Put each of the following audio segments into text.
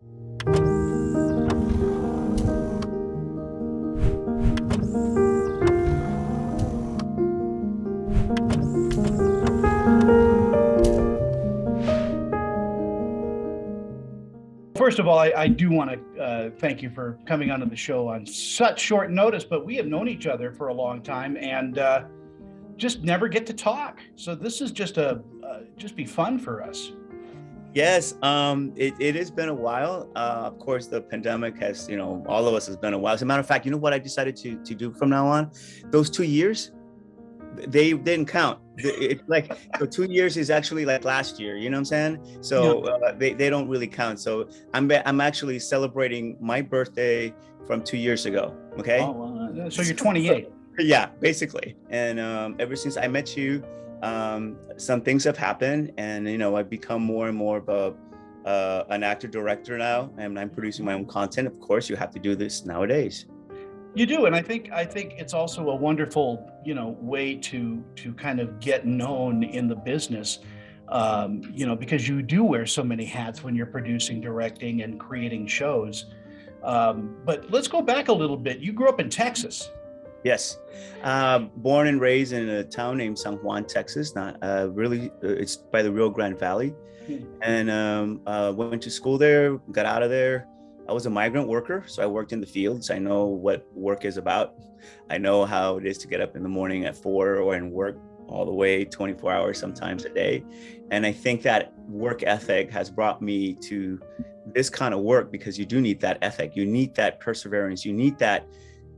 First of all, I do want to thank you for coming onto the show on such short notice, but we have known each other for a long time and just never get to talk. So this is just be fun for us. Yes, it has been a while. Of course, the pandemic has, all of us has been a while. As a matter of fact, you know what I decided to do from now on? Those 2 years, they didn't count. It's like, so 2 years is actually like last year, you know what I'm saying? So they don't really count. So I'm actually celebrating my birthday from 2 years ago. Okay. Oh, so you're 28. Yeah, basically. And ever since I met you, some things have happened, and I've become more and more of an actor director now, and I'm producing my own content. Of course, you have to do this nowadays. You do, and I think it's also a wonderful, way to kind of get known in the business, because you do wear so many hats when you're producing, directing, and creating shows. But let's go back a little bit. You grew up in Texas. Yes, born and raised in a town named San Juan, Texas. Not really, it's by the Rio Grande Valley, and went to school there. Got out of there. I was a migrant worker, so I worked in the fields. I know what work is about. I know how it is to get up in the morning at 4 and work all the way 24 hours, sometimes a day. And I think that work ethic has brought me to this kind of work, because you do need that ethic. You need that perseverance. You need that,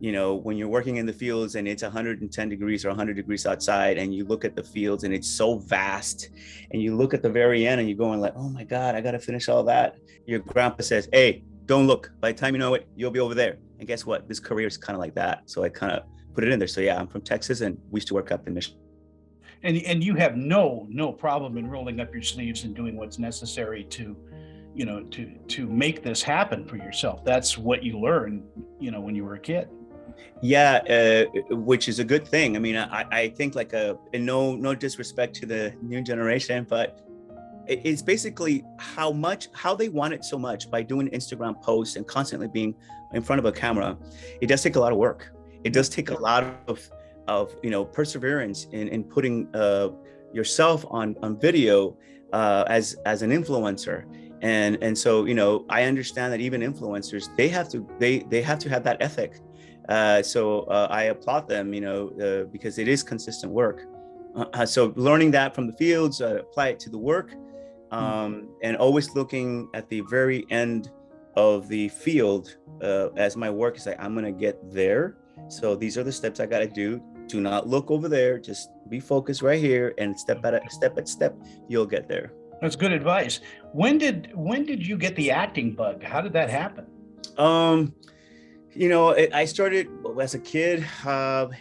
when you're working in the fields and it's 110 degrees or 100 degrees outside, and you look at the fields and it's so vast, and you look at the very end and you're going like, oh my God, I got to finish all that. Your grandpa says, hey, don't look. By the time you know it, you'll be over there. And guess what? This career is kind of like that. So I kind of put it in there. So yeah, I'm from Texas, and we used to work up in Michigan. And you have no problem in rolling up your sleeves and doing what's necessary to make this happen for yourself. That's what you learned, when you were a kid. Yeah, which is a good thing. I mean, I think like and no disrespect to the new generation, but it's basically how they want it so much by doing Instagram posts and constantly being in front of a camera. It does take a lot of work. It does take a lot of perseverance in putting yourself on video as an influencer. And so I understand that even influencers, they have to have that ethic. So I applaud them, because it is consistent work. So learning that from the fields, apply it to the work, and always looking at the very end of the field as my work is like, I'm going to get there. So these are the steps I got to do. Do not look over there. Just be focused right here, and step at step, you'll get there. That's good advice. When did you get the acting bug? How did that happen? I started as a kid.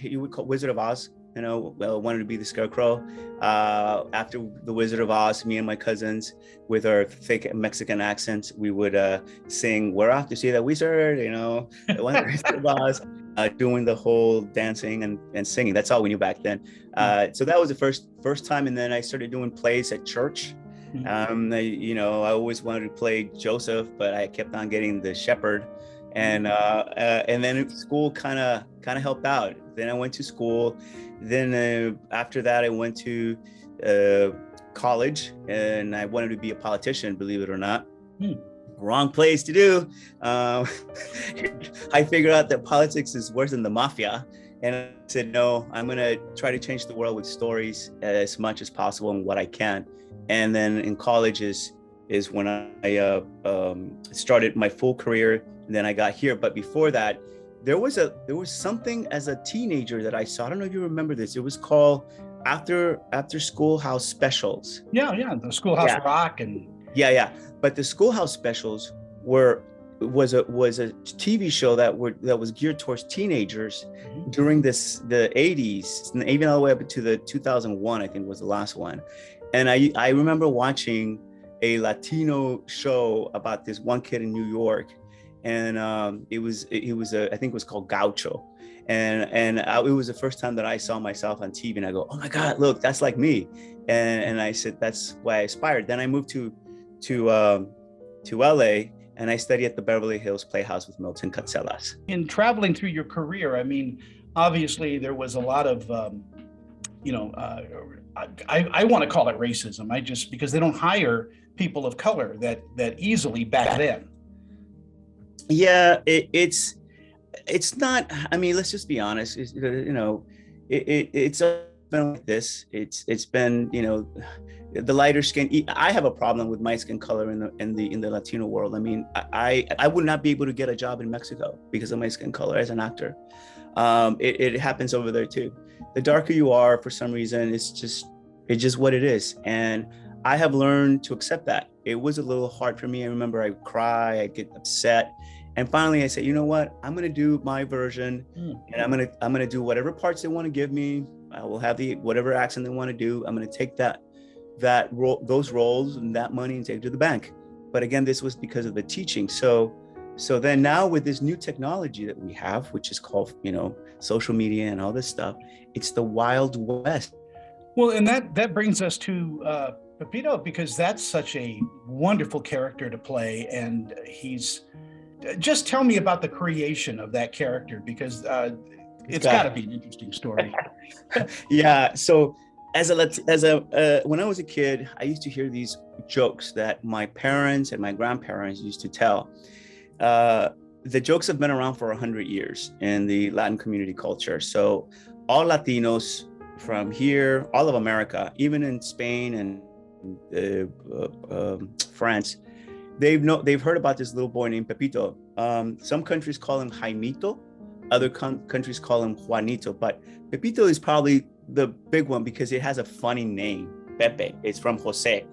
You would call Wizard of Oz. Wanted to be the Scarecrow. After the Wizard of Oz, me and my cousins, with our thick Mexican accents, we would sing "We're off to see the wizard." The Wizard of Oz, doing the whole dancing and singing. That's all we knew back then. So that was the first time, and then I started doing plays at church. I always wanted to play Joseph, but I kept on getting the shepherd. And then school kind of helped out. Then I went to school. Then after that, I went to college, and I wanted to be a politician, believe it or not. Wrong place to do. I figured out that politics is worse than the mafia. And I said, no, I'm going to try to change the world with stories as much as possible and what I can. And then in college is when I started my full career. And then I got here. But before that, there was something as a teenager that I saw. I don't know if you remember this. It was called after schoolhouse specials. Yeah, the Schoolhouse Rock and yeah. But the Schoolhouse specials was a TV show that was geared towards teenagers during the 80s, and even all the way up to the 2001, I think was the last one. And I remember watching a Latino show about this one kid in New York. And I think it was called Gaucho, and it was the first time that I saw myself on TV, and I go, oh my God, look, that's like me, and I said that's why I aspired. Then I moved to LA, and I studied at the Beverly Hills Playhouse with Milton Katselas. In traveling through your career, I mean, obviously there was a lot of, you know, I want to call it racism. Because they don't hire people of color that easily back then. Yeah, it's not. I mean, let's just be honest. It's been like this. It's been, the lighter skin. I have a problem with my skin color in the Latino world. I mean, I would not be able to get a job in Mexico because of my skin color as an actor. It happens over there too. The darker you are, for some reason, it's just what it is. And I have learned to accept that. It was a little hard for me. I remember I'd cry, I'd get upset. And finally I said, you know what? I'm going to do my version, and I'm going to do whatever parts they want to give me. I will have whatever accent they want to do. I'm going to take those roles and that money and take it to the bank. But again, this was because of the teaching. So then now with this new technology that we have, which is called, social media and all this stuff, it's the Wild West. Well, and that brings us to Pepito, because that's such a wonderful character to play. And just tell me about the creation of that character, because it's got to be an interesting story. Yeah. So when I was a kid, I used to hear these jokes that my parents and my grandparents used to tell. The jokes have been around for 100 years in the Latin community culture. So all Latinos from here, all of America, even in Spain and France, they've heard about this little boy named Pepito. Some countries call him Jaimito, other countries call him Juanito, but Pepito is probably the big one because it has a funny name, Pepe. It's from Jose.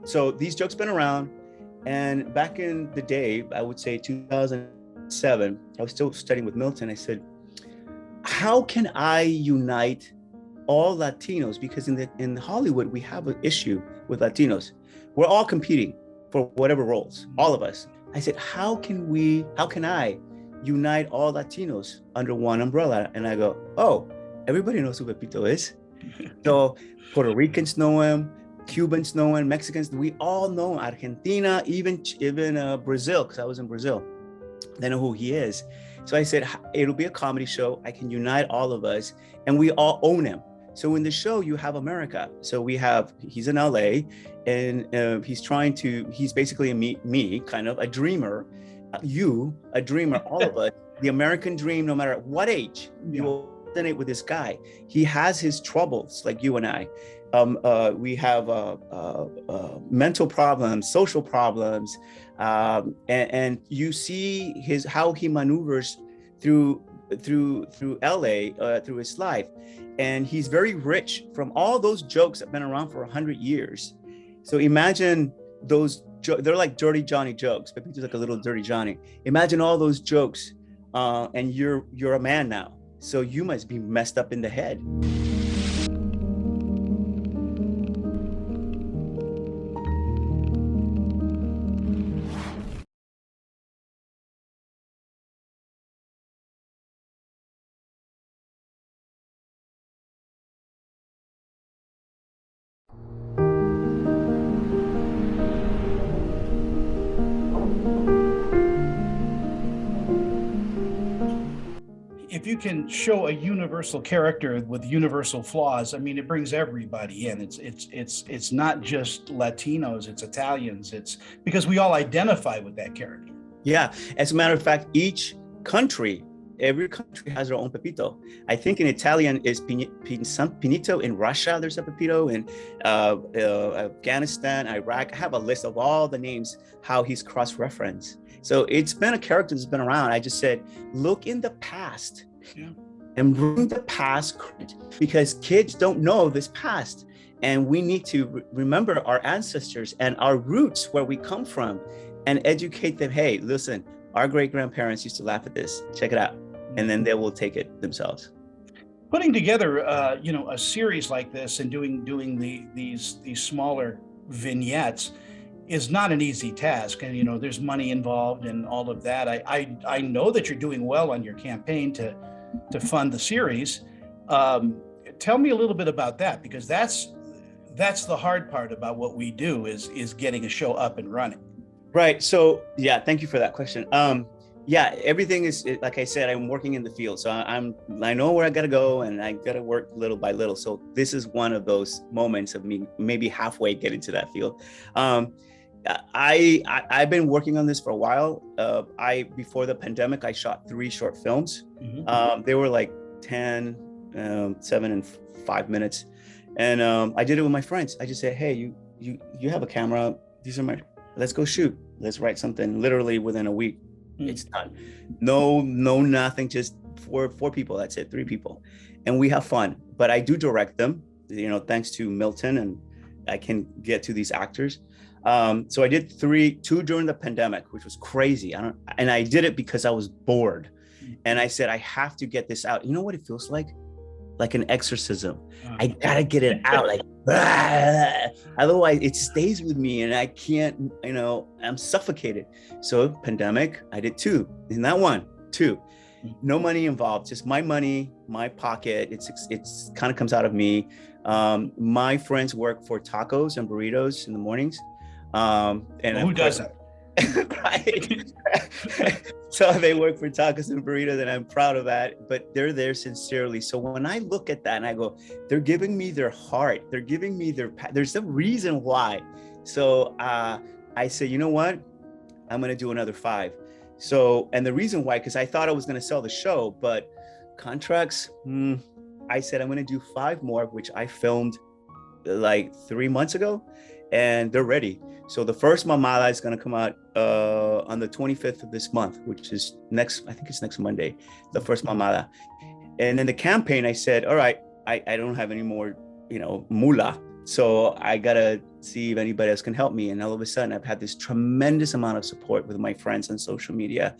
So these jokes been around, and back in the day, I would say 2007, I was still studying with Milton. I said, how can I unite all Latinos? Because in Hollywood, we have an issue with Latinos. We're all competing for whatever roles, all of us. I said, how can I unite all Latinos under one umbrella? And I go, oh, everybody knows who Pepito is. So Puerto Ricans know him, Cubans know him, Mexicans, we all know him. Argentina, even Brazil, because I was in Brazil. They know who he is. So I said, it'll be a comedy show. I can unite all of us, and we all own him. So in the show, you have America. So he's in LA, and he's basically me, kind of a dreamer, a dreamer, all of us, the American dream, no matter what age, you will resonate with this guy. He has his troubles like you and I. We have mental problems, social problems, and you see how he maneuvers through LA, through his life. And he's very rich from all those jokes that have been around for 100 years. So imagine those they're like Dirty Johnny jokes. Pepito's like a little Dirty Johnny. Imagine all those jokes, and you're a man now. So you must be messed up in the head. If you can show a universal character with universal flaws, I mean, it brings everybody in. It's not just Latinos, it's Italians. It's because we all identify with that character. Yeah, as a matter of fact, every country has their own Pepito. I think in Italian is Pinito. In Russia, there's a Pepito. In Afghanistan, Iraq, I have a list of all the names, how he's cross-referenced. So it's been a character that's been around. I just said, look in the past and bring the past, because kids don't know this past. And we need to remember our ancestors and our roots, where we come from, and educate them. Hey, listen, our great-grandparents used to laugh at this. Check it out. And then they will take it themselves. Putting together, a series like this and doing these smaller vignettes is not an easy task. And, there's money involved and all of that. I know that you're doing well on your campaign to fund the series. Tell me a little bit about that, because that's the hard part about what we do is getting a show up and running. Right. So yeah, thank you for that question. Yeah, everything is like I said, I'm working in the field, so I know where I gotta go, and I gotta work little by little. So this is one of those moments of me maybe halfway getting to that field. Um, I've been working on this for a while. I before the pandemic, I shot 3 short films. They were like 10, 7 and 5 minutes, and I did it with my friends. I just said, hey, you have a camera. These are my let's go shoot. Let's write something. Literally within a week, it's done. No, nothing. Just four people. That's it. 3 people, and we have fun. But I do direct them. Thanks to Milton, and I can get to these actors. So I did 2 during the pandemic, which was crazy. And I did it because I was bored, and I said I have to get this out. You know what it feels like? Like an exorcism. I gotta get it out. Like, otherwise it stays with me and I can't, I'm suffocated. So pandemic, I did 2. In that one, 2. No money involved, just my money, my pocket. It's kind of comes out of me. My friends work for tacos and burritos in the mornings. And well, who doesn't? Right. So they work for tacos and burritos, and I'm proud of that, but they're there sincerely. So when I look at that and I go, they're giving me their heart, they're giving me there's a reason why. So I say, you know what, I'm going to do another 5. So, and the reason why, because I thought I was going to sell the show, but contracts, I said, I'm going to do 5 more, which I filmed like 3 months ago, and they're ready. So the first Mamada is going to come out on the 25th of this month, which is I think it's next Monday, the first Mamada. And then the campaign, I said, all right, I don't have any more, moolah. So I got to see if anybody else can help me. And all of a sudden, I've had this tremendous amount of support with my friends on social media.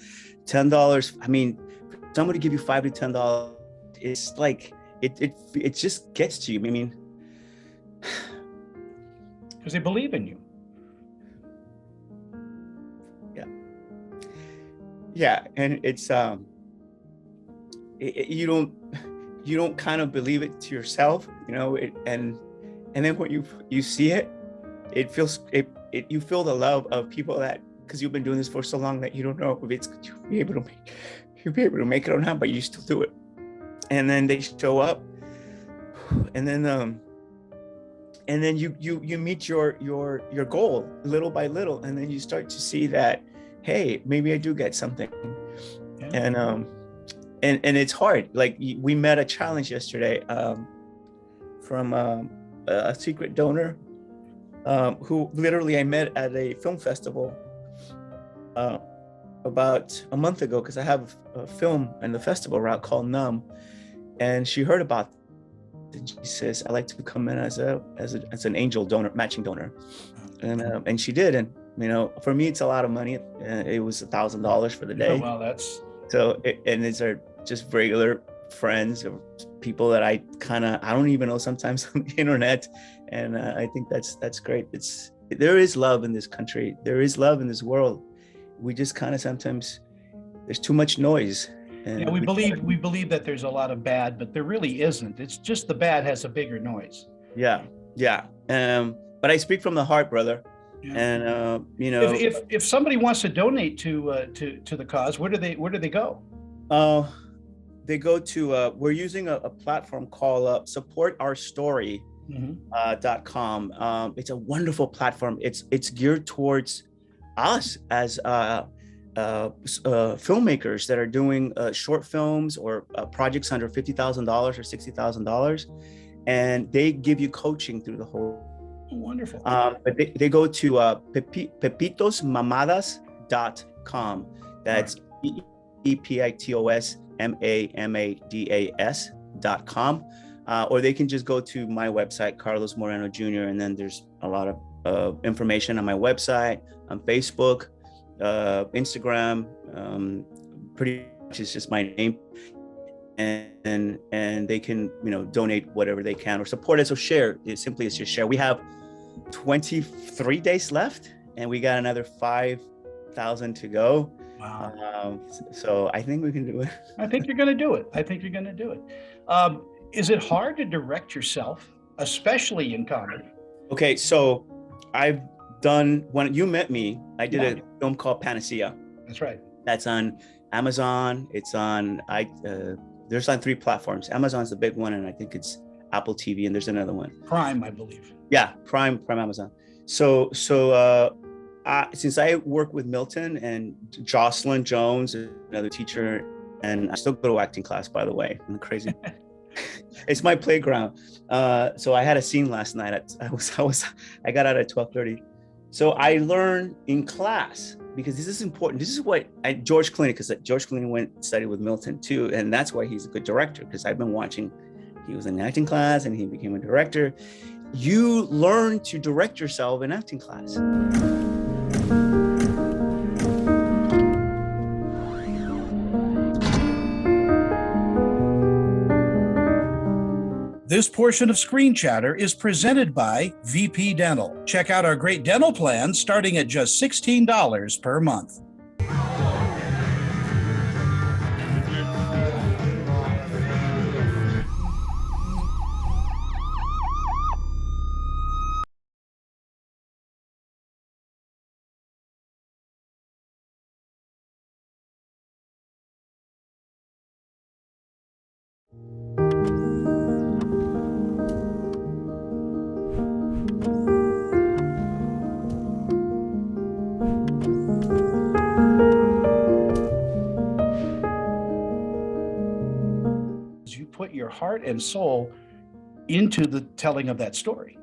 $10, I mean, for somebody give you $5 to $10, it's like, it just gets to you. I mean, because they believe in you. Yeah, and it's you don't kind of believe it to yourself, and then when you see it, it feels you feel the love of people that, because you've been doing this for so long, that you don't know if you'll be able to make it or not, but you still do it. And then they show up, and then you meet your goal little by little, and then you start to see that, hey, maybe I do get something. Yeah. And it's hard. Like, we met a challenge yesterday from a secret donor who literally I met at a film festival about a month ago, because I have a film in the festival route called Numb, and she heard about it. And she says, I'd like to come in as an angel donor, matching donor. And she did. And for me, it's a lot of money. It was $1,000 for the day. Oh, well, that's so. And these are just regular friends or people that I don't even know sometimes on the internet. And I think that's great. There is love in this country. There is love in this world. We just kind of sometimes, there's too much noise. And yeah, we believe that there's a lot of bad, but there really isn't. It's just the bad has a bigger noise. Yeah. But I speak from the heart, brother. Yeah. And if somebody wants to donate to the cause, where do they go? They go to we're using a platform called supportourstory.com. It's a wonderful platform. It's geared towards us as filmmakers that are doing short films or projects under $50,000 or $60,000, and they give you coaching through the whole. Wonderful. But they go to pepitosmamadas.com. That's EPITOSMAMADAS.com. Or they can just go to my website, Carlos Moreno Jr., and then there's a lot of information on my website, on Facebook, Instagram. Pretty much it's just my name. And they can donate whatever they can or support us or share. It's just share. We have 23 days left, and we got another 5,000 to go. Wow. So I think we can do it. I think you're going to do it. Is it hard to direct yourself, especially in comedy? Okay, so I've done, when you met me, I did a film called Panacea. That's right. That's on Amazon. It's on, there's on 3 platforms. Amazon's the big one, and I think it's Apple TV, and there's another one. Prime, I believe. Yeah, Prime Amazon. So since I work with Milton and Jocelyn Jones, another teacher, and I still go to acting class, by the way. I'm crazy. It's my playground. So I had a scene last night. I got out at 12:30. So I learned in class, because this is important. This is what George Clooney, because George Clooney went and studied with Milton too, and that's why he's a good director. Because I've been watching. He was in acting class, and he became a director. You learn to direct yourself in acting class. This portion of Screen Chatter is presented by VP Dental. Check out our great dental plans starting at just $16 per month. You put your heart and soul into the telling of that story.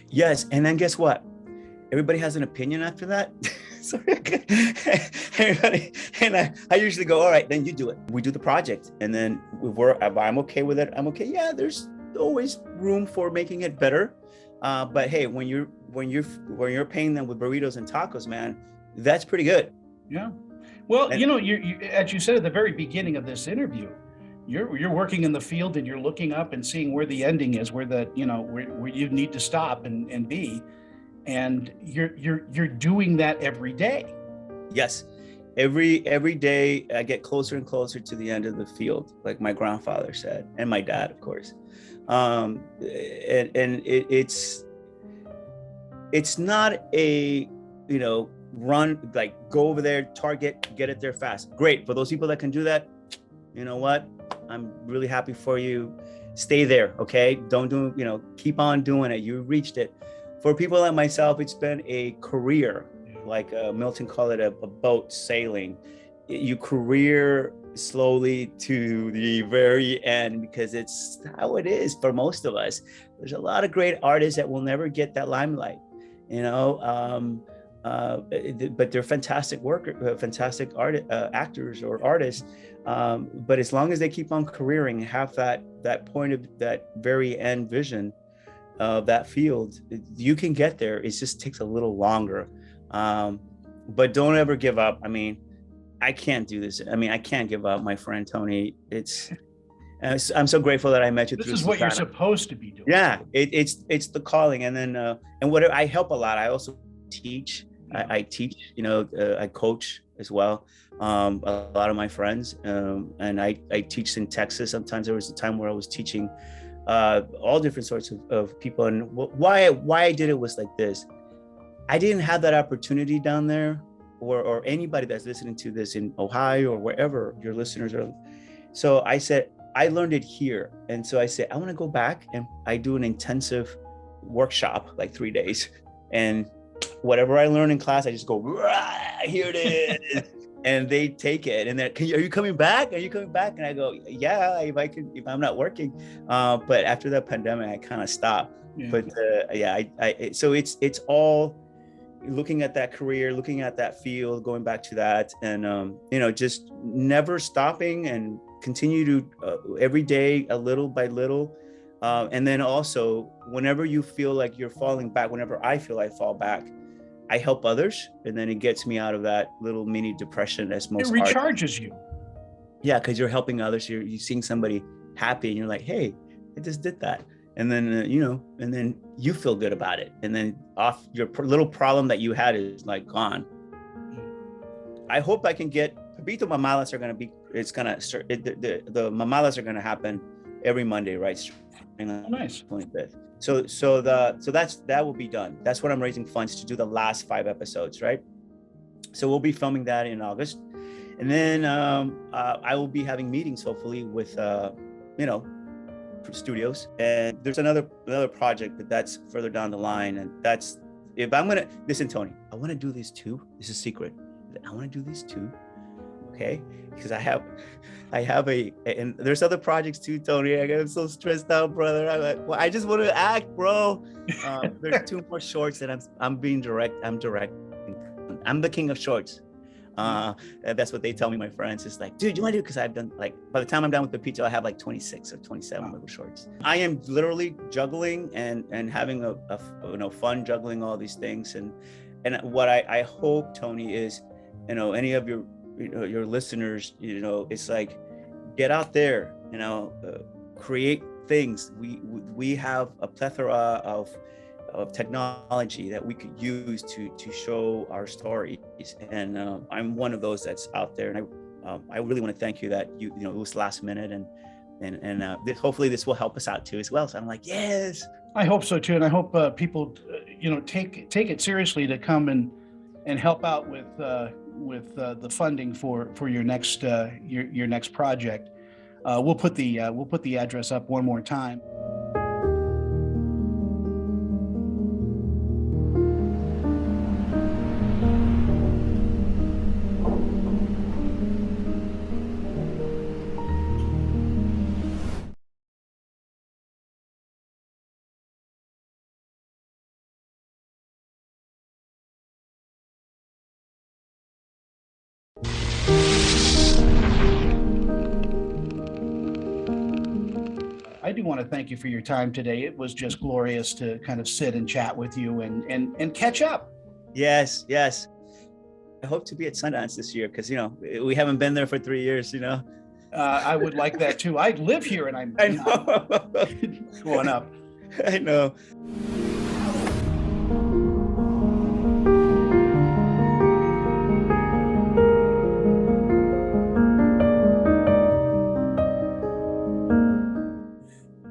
Yes, and then guess what? Everybody has an opinion after that. Everybody, and I usually go, all right, then you do it. We do the project, and then if I'm okay with it, I'm okay. Yeah, there's always room for making it better. But hey, when you're paying them with burritos and tacos, man, that's pretty good. Yeah. Well, you as you said at the very beginning of this interview, you're working in the field, and you're looking up and seeing where the ending is, where you need to stop and be, and you're doing that every day. Yes, every day I get closer and closer to the end of the field, like my grandfather said, and my dad, of course. It's not a run, like go over there, target, get it there fast. Great for those people that can do that. You know what? I'm really happy for you. Stay there, okay? Don't do, keep on doing it. You reached it. For people like myself, it's been a career, like Milton called it a boat sailing. You career slowly to the very end, because it's how it is for most of us. There's a lot of great artists that will never get that limelight, but they're fantastic fantastic actors or artists. But as long as they keep on careering, have that point of that very end vision of that field, you can get there. It just takes a little longer. But don't ever give up. I mean, I can't do this. I mean, I can't give up, my friend Tony. I'm so grateful that I met you. This is what you're supposed to be doing. Yeah, it's the calling. And then and what I help a lot. I also teach. I teach. I coach as well. A lot of my friends, and I teach in Texas. Sometimes there was a time where I was teaching all different sorts of people. And why I did it was like this. I didn't have that opportunity down there, or anybody that's listening to this in Ohio or wherever your listeners are. So I said, I learned it here. And so I said, I want to go back, and I do an intensive workshop, like 3 days. And whatever I learn in class, I just go, here it is. And they take it, and they're, are you coming back? Are you coming back? And I go, yeah, if I'm not working. But after the pandemic, I kind of stopped. Yeah. But so it's all looking at that career, looking at that field, going back to that, and just never stopping, and continue to every day, a little by little. And then also, whenever you feel like you're falling back, whenever I feel I fall back, I help others, and then it gets me out of that little mini depression. As most it recharges you. Yeah, because you're helping others. You're seeing somebody happy, and you're like, hey, I just did that. And then and then you feel good about it, and then off your little problem that you had is like gone. I hope I can get Pepito Mamalas are going to be. It's going to start. The Mamalas are going to happen every Monday, right? Oh, nice. 25th. So that will be done. That's what I'm raising funds to do, the last 5 episodes, right? So we'll be filming that in August, and then I will be having meetings hopefully with studios. And there's another project, but that's further down the line. And that's, if I'm gonna listen, Tony, I want to do this too. This is a secret. I want to do this too. Okay, because I have and there's other projects too, Tony. I'm so stressed out, brother. I'm like, well, I just want to act, bro. There's 2 more shorts that I'm directing. I'm the king of shorts. That's what they tell me, my friends. It's like, dude, you want to do? Because I've done, like, by the time I'm done with the pizza, I have like 26 or 27 little shorts. I am literally juggling and having a fun juggling all these things. And what I hope, Tony, is, any of your listeners, it's like, get out there, create things. We have a plethora of technology that we could use to show our stories, and I'm one of those that's out there. And I really want to thank you that it was last minute, and hopefully this will help us out too as well. So I'm like, yes, I hope so too, and I hope people take it seriously to come and help out with the funding for your next your next project. We'll put the address up one more time. I do want to thank you for your time today. It was just glorious to kind of sit and chat with you and catch up. Yes. I hope to be at Sundance this year, because we haven't been there for 3 years. I would like that too. I live here, and I know. Going up. I know.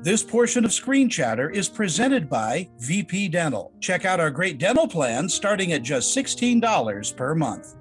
This portion of Screen Chatter is presented by VP Dental. Check out our great dental plans starting at just $16 per month.